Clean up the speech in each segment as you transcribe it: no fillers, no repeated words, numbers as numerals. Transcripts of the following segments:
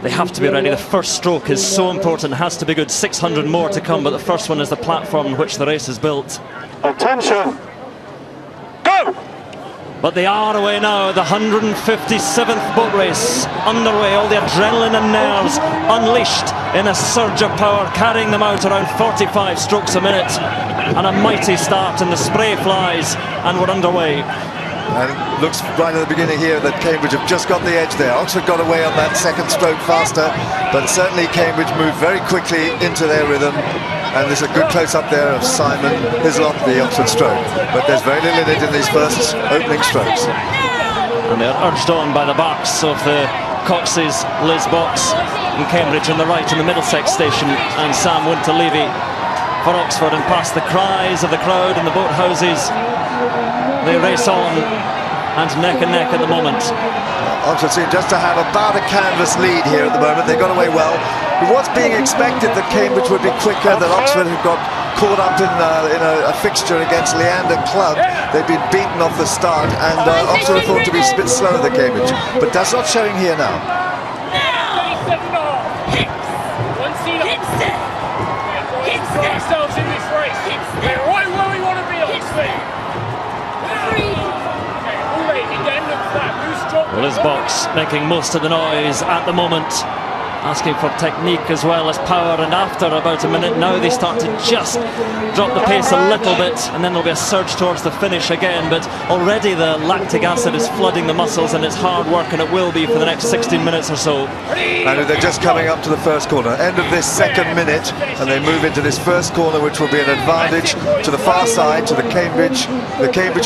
they have to be ready. The first stroke is so important, it has to be good. 600 more to come, but the first one is the platform on which the race is built. Attention! Go! But they are away now, the 157th boat race underway, all the adrenaline and nerves unleashed in a surge of power, carrying them out around 45 strokes a minute. And a mighty start, and the spray flies, and we're underway. And it looks right at the beginning here that Cambridge have just got the edge there. Oxford got away on that second stroke faster, but certainly Cambridge moved very quickly into their rhythm. And there's a good close-up there of Simon Hislop, the Oxford stroke. But there's very little in it in these first opening strokes. And they're urged on by the backs of the Coxes, Liz Box in Cambridge on the right in the Middlesex station, and Sam Winter-Levy for Oxford, and past the cries of the crowd and the boat houses. They race on, and neck and neck at the moment. Oxford seem just to have about a canvas lead here at the moment. They got away well. It was being expected that Cambridge would be quicker, that Oxford had got caught up in a fixture against Leander Club. They'd been beaten off the start, and Oxford thought to be a bit slower than Cambridge. But that's not showing here now. Liz Box making most of the noise at the moment, asking for technique as well as power, and after about a minute now they start to just drop the pace a little bit, and then there'll be a surge towards the finish again. But already the lactic acid is flooding the muscles, and it's hard work, and it will be for the next 16 minutes or so. And they're just coming up to the first corner, end of this second minute, and they move into this first corner, which will be an advantage to the far side, to the Cambridge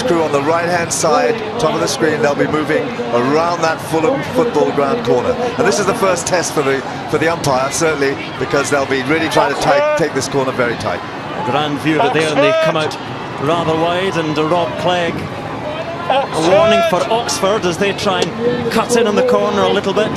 crew on the right-hand side, top of the screen. They'll be moving around that Fulham football ground corner, and this is the first test for the umpire, certainly, because they'll be really trying to take this corner very tight. A grand view of it there, and they come out rather wide, and Rob Clegg, a warning for Oxford as they try and cut in on the corner a little bit.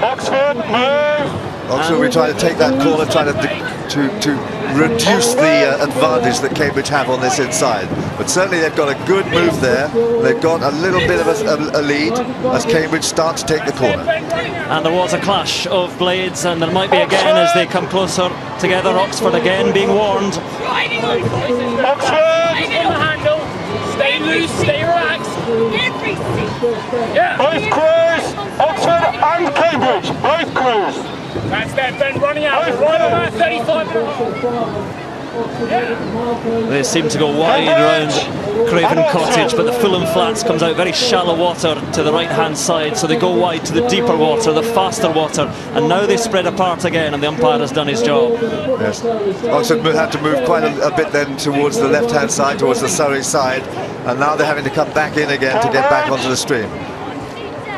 Oxford, move! Oxford will be trying to take that corner, trying to reduce the advantage that Cambridge have on this inside. But certainly they've got a good move there. They've got a little bit of a lead as Cambridge start to take the corner. And there was a clash of blades, and there might be again as they come closer together. Oxford again being warned. Oxford! Stay loose, stay relaxed. Yeah. Both crews! Oxford and Cambridge! Both crews! That's that Ben running out. Right on that 35 minutes. They seem to go wide around Craven Cottage, but the Fulham Flats comes out very shallow water to the right hand side, so they go wide to the deeper water, the faster water, and now they spread apart again, and the umpire has done his job. Yes, Oxford had to move quite a bit then towards the left hand side, towards the Surrey side, and now they're having to come back in again to get back onto the stream.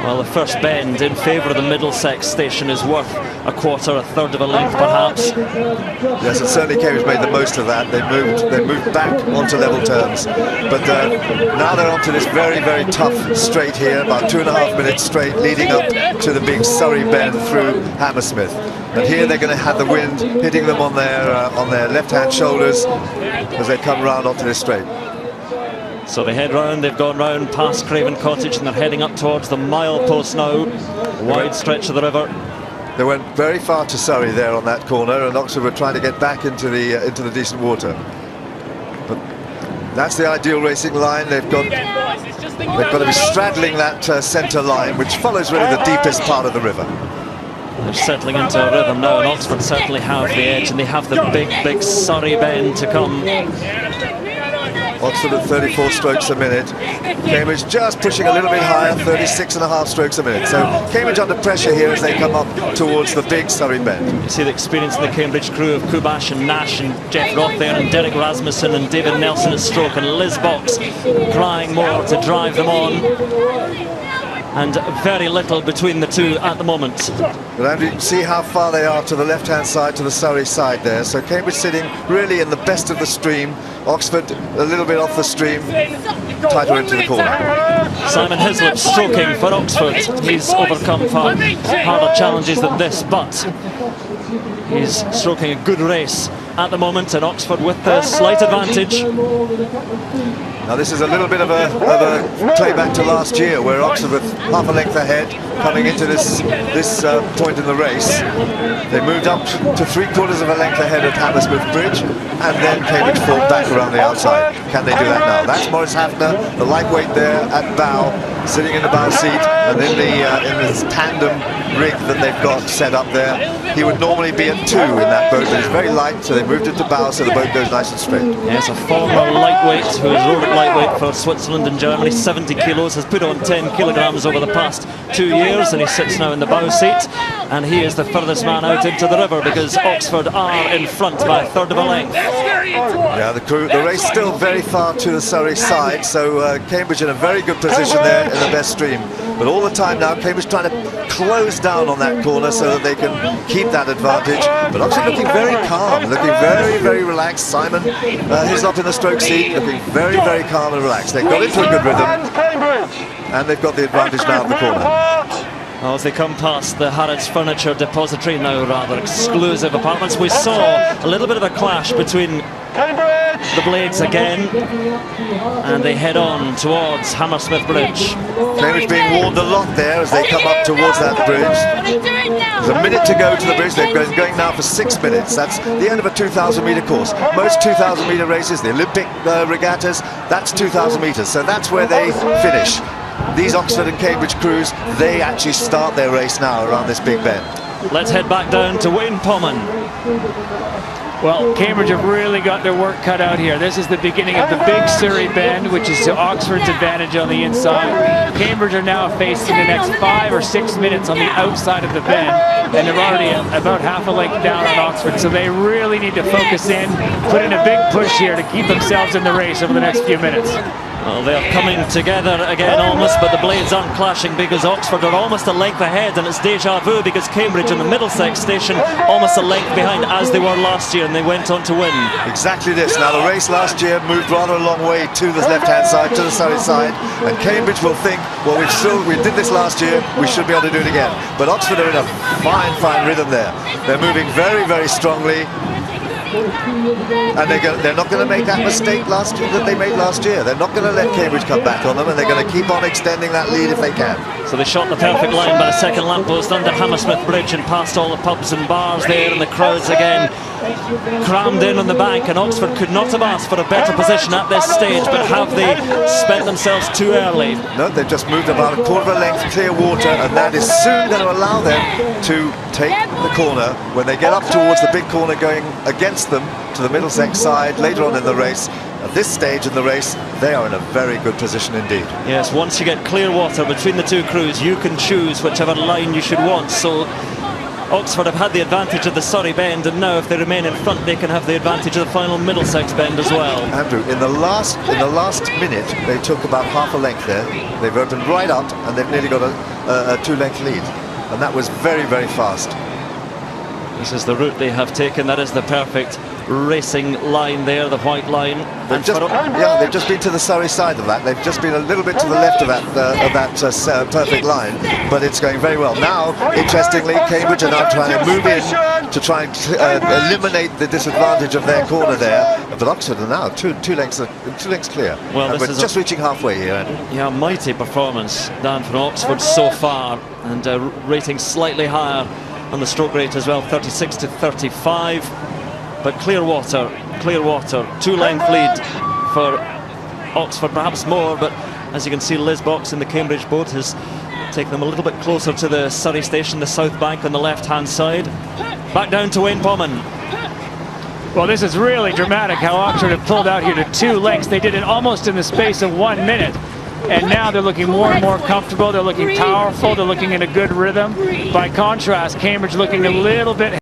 Well, the first bend in favour of the Middlesex station is worth a quarter, a third of a length perhaps. Yes, and certainly Cambridge made the most of that. They moved back onto level terms. But now they're onto this very, very tough straight here, about 2.5 minutes straight, leading up to the big Surrey bend through Hammersmith. And here they're going to have the wind hitting them on their left-hand shoulders as they come round onto this straight. So they head round, they've gone round past Craven Cottage, and they're heading up towards the milepost now, wide stretch of the river. They went very far to Surrey there on that corner, and Oxford were trying to get back into the decent water. But that's the ideal racing line. They've got to be straddling that centre line, which follows really the deepest part of the river. They're settling into a rhythm now, and Oxford certainly have the edge, and they have the big Surrey bend to come. Oxford at 34 strokes a minute. Cambridge just pushing a little bit higher, 36.5 strokes a minute. So Cambridge under pressure here as they come up towards the big Surrey bend. You see the experience in the Cambridge crew of Kubash and Nash and Jeff Roth there, and Derek Rasmussen and David Nelson at stroke, and Liz Box crying more to drive them on. And very little between the two at the moment. But Andrew, see how far they are to the left-hand side, to the Surrey side there. So Cambridge sitting really in the best of the stream. Oxford a little bit off the stream, tighter into the corner. Simon Hislop stroking for Oxford. He's overcome far harder challenges than this, but he's stroking a good race at the moment, and Oxford with the slight advantage. Now this is a little bit of a playback to last year, where Oxford with half a length ahead coming into this point in the race. They moved up to 3/4 of a length ahead at Hammersmith Bridge, and then Cambridge fought back around the outside. Can they do that now? That's Maurice Hafner, the lightweight there at bow, sitting in the bow seat, and in this tandem rig that they've got set up there. He would normally be at 2 in that boat, but it's very light, so they moved it to bow so the boat goes nice and straight. Yes, a former lightweight who has rowed at lightweight for Switzerland and Germany, 70 kilos, has put on 10 kilograms over the past 2 years, and he sits now in the bow seat, and he is the furthest man out into the river because Oxford are in front by a third of a length. Yeah, the race still very far to the Surrey side, so Cambridge in a very good position there in the best stream. But all the time now, Cambridge trying to close down on that corner so that they can keep that advantage. But Oxford looking very calm, looking very, very relaxed. Simon Hislop in the stroke seat, looking very, very calm and relaxed. They've got into a good rhythm, and they've got the advantage now of the corner. As they come past the Harrods Furniture Depository, now rather exclusive apartments, we saw a little bit of a clash between the blades again, and they head on towards Hammersmith Bridge. Cambridge being warned a lot there as they come up towards that bridge. There's a minute to go to the bridge. They're going now for 6 minutes. That's the end of a 2,000 metre course. Most 2,000 metre races, the Olympic regattas, that's 2,000 metres, so that's where they finish. These Oxford and Cambridge crews, they actually start their race now around this big bend. Let's head back down to Wayne Pommen. Well, Cambridge have really got their work cut out here. This is the beginning of the big Surrey bend, which is to Oxford's advantage on the inside. Cambridge are now facing the next 5 or 6 minutes on the outside of the bend, and they're already about half a length down on Oxford, so they really need to focus in, put in a big push here to keep themselves in the race over the next few minutes. Well, they're coming together again almost, but the blades aren't clashing because Oxford are almost a length ahead, and it's deja vu because Cambridge in the Middlesex station almost a length behind as they were last year, and they went on to win. Exactly this. Now the race last year moved rather a long way to the left-hand side, to the Surrey side, and Cambridge will think, well, we did this last year, we should be able to do it again. But Oxford are in a fine rhythm there. They're moving very, very strongly. And they're not going to make that mistake that they made last year. They're not going to let Cambridge come back on them, and they're going to keep on extending that lead if they can. So they shot the perfect line by a second lamppost under Hammersmith Bridge and past all the pubs and bars there, and the crowds again crammed in on the bank, and Oxford could not have asked for a better position at this stage, but have they spent themselves too early? No, they've just moved about a quarter of a length clear water, and that is soon going to allow them to take the corner when they get up towards the big corner going against them to the Middlesex side later on in the race. At this stage in the race, they are in a very good position indeed. Yes, once you get clear water between the two crews, you can choose whichever line you should want. So Oxford have had the advantage of the Surrey bend, and now if they remain in front, they can have the advantage of the final Middlesex bend as well. Andrew, in the last minute, they took about half a length there. They've opened right up, and they've nearly got a 2-length lead, and that was very, very fast. This is the route they have taken. That is the perfect racing line there, the white line. They've just been to the Surrey side of that. They've just been a little bit to the left of that perfect line, but it's going very well. Now, interestingly, Cambridge are now trying to move in to try and eliminate the disadvantage of their corner there. But Oxford are now two lengths clear. Well, and we're just reaching halfway here. Yeah, mighty performance, Dan, from Oxford so far, and rating slightly higher on the stroke rate as well, 36 to 35. But Clearwater, 2-length lead for Oxford, perhaps more, but as you can see, Liz Box in the Cambridge boat has taken them a little bit closer to the Surrey station, the south bank on the left-hand side. Back down to Wayne Pommen. Well, this is really dramatic how Oxford have pulled out here to 2 lengths. They did it almost in the space of 1 minute. And now they're looking more and more comfortable. They're looking powerful. They're looking in a good rhythm. By contrast, Cambridge looking a little bit